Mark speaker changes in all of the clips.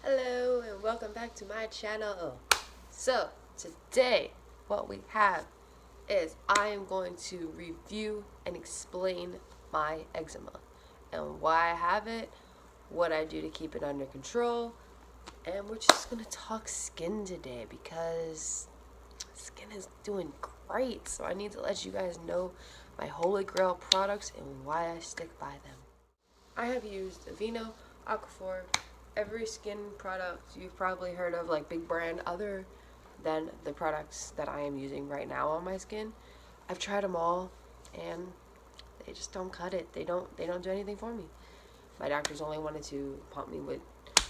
Speaker 1: Hello and welcome back to my channel. So today what we have is I am going to review and explain my eczema and why I have it, what I do to keep it under control, and we're just going to talk skin today because skin is doing great. So I need to let you guys know my holy grail products and why I stick by them. I have used Aveeno, Aquaphor, every skin product you've probably heard of, like big brand, other than the products that I am using right now on my skin. I've tried them all, and they just don't cut it. They don't do anything for me. My doctors only wanted to pump me with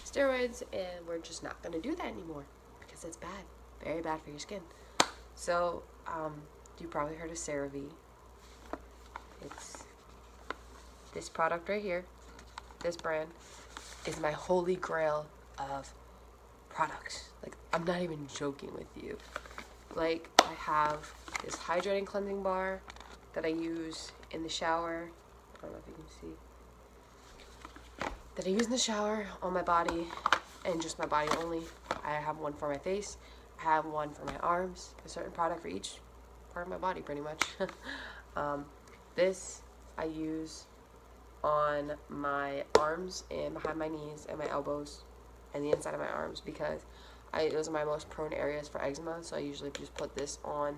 Speaker 1: steroids, and we're just not gonna do that anymore because it's bad, very bad for your skin. So, you probably heard of CeraVe. It's this product right here. This brand is my holy grail of products. Like, I'm not even joking with you. Like, I have this hydrating cleansing bar that I use in the shower. I don't know if you can see. That I use in the shower on my body, and just my body only. I have one for my face. I have one for my arms. A certain product for each part of my body, pretty much. This I use on my arms and behind my knees and my elbows and the inside of my arms because those are my most prone areas for eczema. So I usually just put this on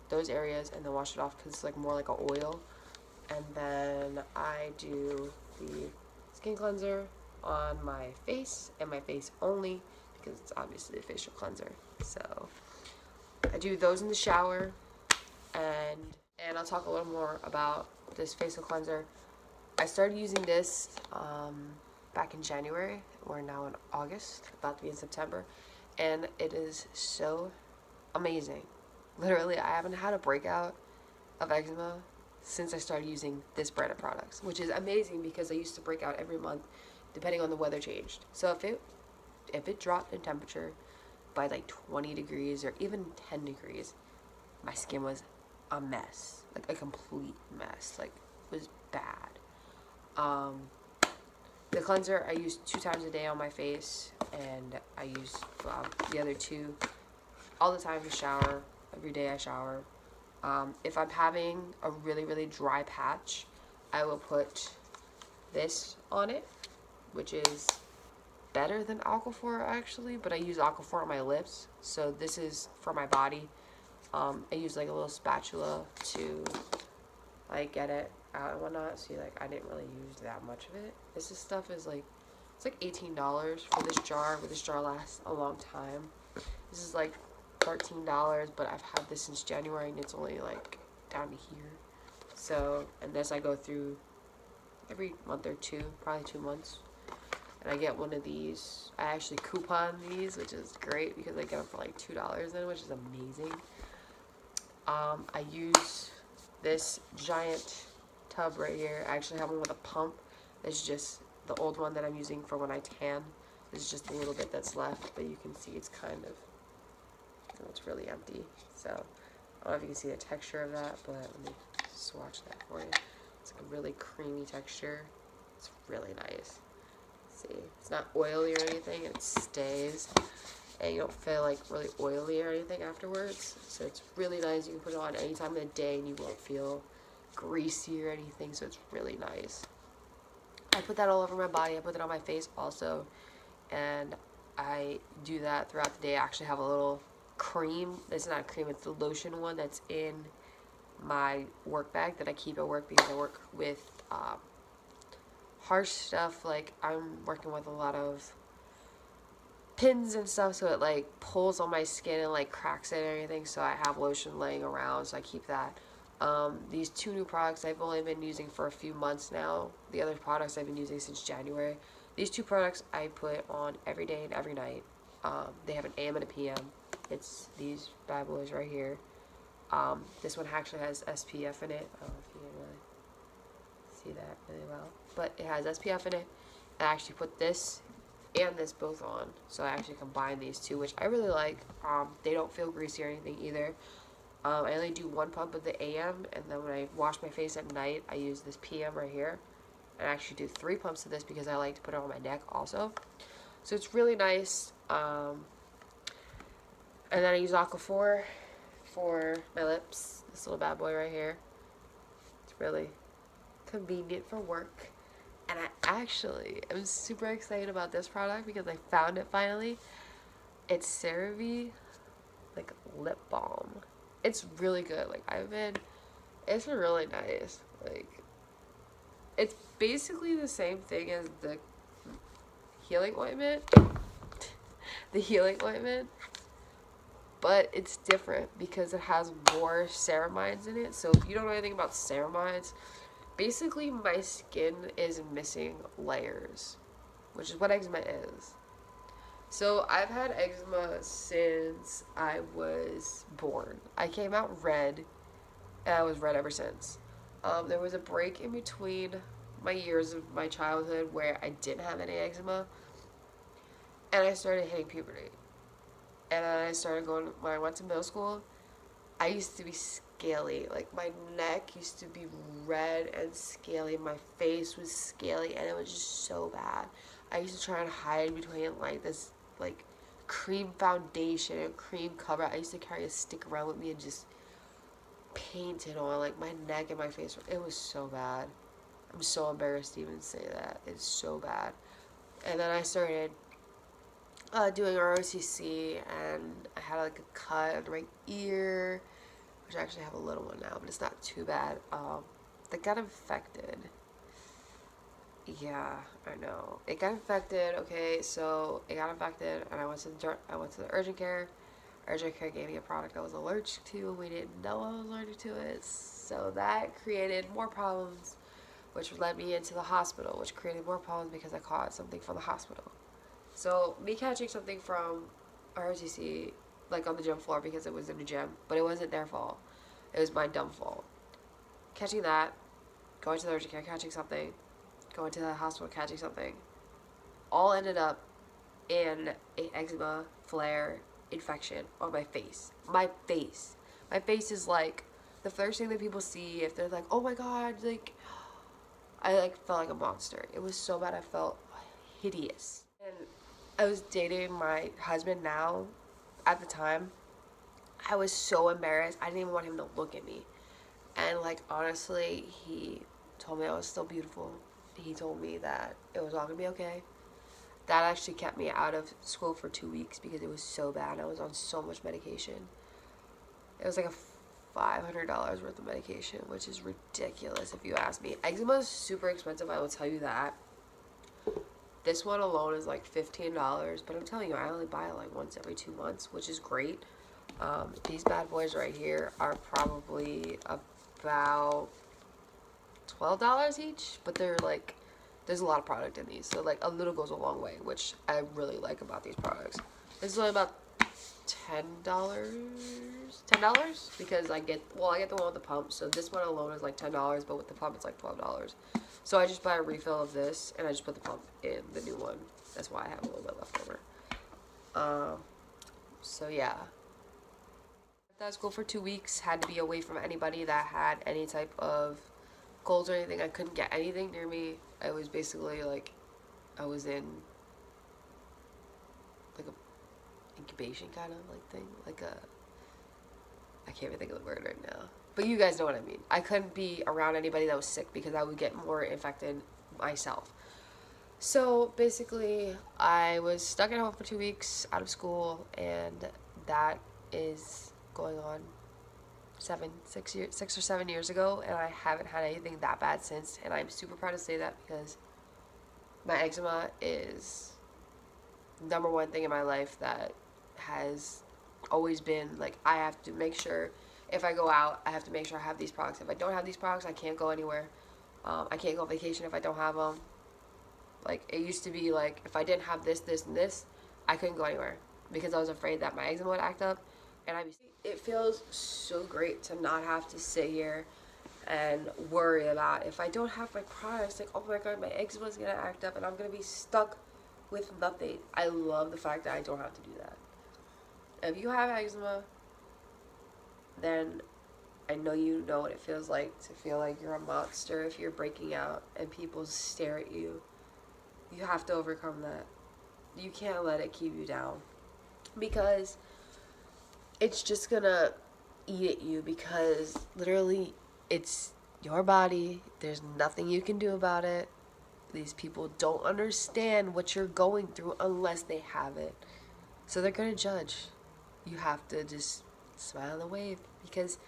Speaker 1: those areas and then wash it off because it's like more like an oil. And then I do the skin cleanser on my face and my face only because it's obviously a facial cleanser. So I do those in the shower, and I'll talk a little more about this facial cleanser. I started using this back in January. We're now in August, about to be in September, and it is so amazing. Literally, I haven't had a breakout of eczema since I started using this brand of products, which is amazing because I used to break out every month depending on the weather changed. So if it dropped in temperature by like 20 degrees or even 10 degrees, my skin was a mess, like a complete mess, like it was bad. The cleanser I use 2 times a day on my face, and I use the other 2 all the time to shower. Every day I shower. If I'm having a really, really dry patch, I will put this on it, which is better than Aquaphor actually, but I use Aquaphor on my lips, so this is for my body. I use like a little spatula to like get it out and whatnot. See, like I didn't really use that much of it. This stuff is like, it's like $18 for this jar, but this jar lasts a long time. This is like $13, but I've had this since January and it's only like down to here. So, and this I go through every month or 2, probably 2 months. And I get one of these. I actually coupon these, which is great because I get them for like $2 in, which is amazing. I use this giant tub right here. I actually have one with a pump. It's just the old one that I'm using for when I tan. This is just a little bit that's left, but you can see it's kind of, it's really empty. So I don't know if you can see the texture of that, but let me swatch that for you. It's like a really creamy texture. It's really nice. See, it's not oily or anything, it stays, and you don't feel like really oily or anything afterwards. So it's really nice. You can put it on any time of the day and you won't feel greasy or anything, so it's really nice. I put that all over my body. I put it on my face also, and I do that throughout the day. I actually have a little cream. It's not a cream, it's the lotion one that's in my work bag that I keep at work because I work with harsh stuff. Like, I'm working with a lot of pins and stuff, so it like pulls on my skin and like cracks it and everything. So I have lotion laying around, so I keep that. These 2 new products I've only been using for a few months now. The other products I've been using since January. These 2 products I put on every day and every night. They have an AM and a PM. It's these bad boys right here. This one actually has SPF in it. I don't know if you can really see that really well, but it has SPF in it. I actually put this and this both on, so I actually combine these 2, which I really like. They don't feel greasy or anything either. I only do 1 pump of the AM, and then when I wash my face at night, I use this PM right here. I actually do 3 pumps of this because I like to put it on my neck also. So it's really nice. And then I use Aquaphor for my lips. This little bad boy right here. It's really convenient for work. And I actually am super excited about this product because I found it finally. It's CeraVe, like, lip balm. It's really good. Like, it's been really nice. Like, it's basically the same thing as the healing ointment. The healing ointment. But it's different because it has more ceramides in it. So if you don't know anything about ceramides, basically my skin is missing layers, which is what eczema is. So I've had eczema since I was born. I came out red, and I was red ever since. There was a break in between my years of my childhood where I didn't have any eczema, and I started hitting puberty. And then I started going, when I went to middle school, I used to be scaly. Like, my neck used to be red and scaly. My face was scaly, and it was just so bad. I used to try and hide between, like, this, like, cream foundation and cream cover. I used to carry a stick around with me and just paint it on, like, my neck and my face. It was so bad. I'm so embarrassed to even say that. It's so bad. And then I started doing ROTC, and I had like a cut under my ear, which I actually have a little one now, but it's not too bad. That got infected. Yeah, I know. It got infected. Okay, so it got infected, and I went to the urgent care. Urgent care gave me a product I was allergic to, and we didn't know I was allergic to it. So that created more problems, which led me into the hospital, which created more problems because I caught something from the hospital. So me catching something from ROTC, like on the gym floor because it was in the gym, but it wasn't their fault. It was my dumb fault. Catching that, going to the urgent care, catching something, going to the hospital, catching something, all ended up in a eczema flare infection on my face. My face. My face is like the first thing that people see if they're like, oh my god, like, I like felt like a monster. It was so bad. I felt hideous. And I was dating my husband now. At the time, I was so embarrassed. I didn't even want him to look at me. And, like, honestly, he told me I was still beautiful. He told me that it was all gonna be okay. That actually kept me out of school for 2 weeks because it was so bad. I was on so much medication. It was like a $500 worth of medication, which is ridiculous if you ask me. Eczema is super expensive, I will tell you that. This one alone is like $15, but I'm telling you, I only buy it like once every 2 months, which is great. These bad boys right here are probably about $12 each, but they're like, there's a lot of product in these, so like a little goes a long way, which I really like about these products. This is only about $10 because I get the one with the pump, so this one alone is like $10, but with the pump it's like $12. So I just buy a refill of this and I just put the pump in the new one. That's why I have a little bit left over. So yeah, I was school for 2 weeks, had to be away from anybody that had any type of colds or anything. I couldn't get anything near me. I was basically like, I was in like a incubation kind of like thing, like a, I can't even think of the word right now, but you guys know what I mean. I couldn't be around anybody that was sick because I would get more infected myself. So basically I was stuck at home for 2 weeks out of school, and that is going on 6 or 7 years ago, and I haven't had anything that bad since, and I'm super proud to say that because my eczema is number one thing in my life that has always been like, I have to make sure if I go out, I have to make sure I have these products. If I don't have these products, I can't go anywhere. I can't go on vacation if I don't have them. Like, it used to be like, if I didn't have this, this, and this, I couldn't go anywhere because I was afraid that my eczema would act up. And it feels so great to not have to sit here and worry about if I don't have my products, like, oh my god, my eczema is gonna act up and I'm gonna be stuck with nothing. I love the fact that I don't have to do that. If you have eczema, then I know you know what it feels like to feel like you're a monster if you're breaking out and people stare at you. You have to overcome that. You can't let it keep you down, because it's just gonna eat at you, because literally it's your body. There's nothing you can do about it. These people don't understand what you're going through unless they have it. So they're gonna judge. You have to just smile and wave, because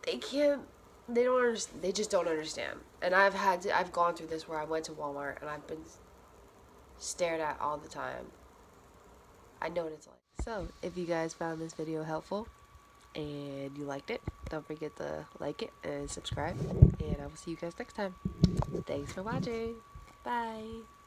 Speaker 1: they can't, they don't understand, they just don't understand. And I've gone through this where I went to Walmart and I've been stared at all the time. I know what it's like. So, if you guys found this video helpful and you liked it, don't forget to like it and subscribe. And I will see you guys next time. Thanks for watching. Bye.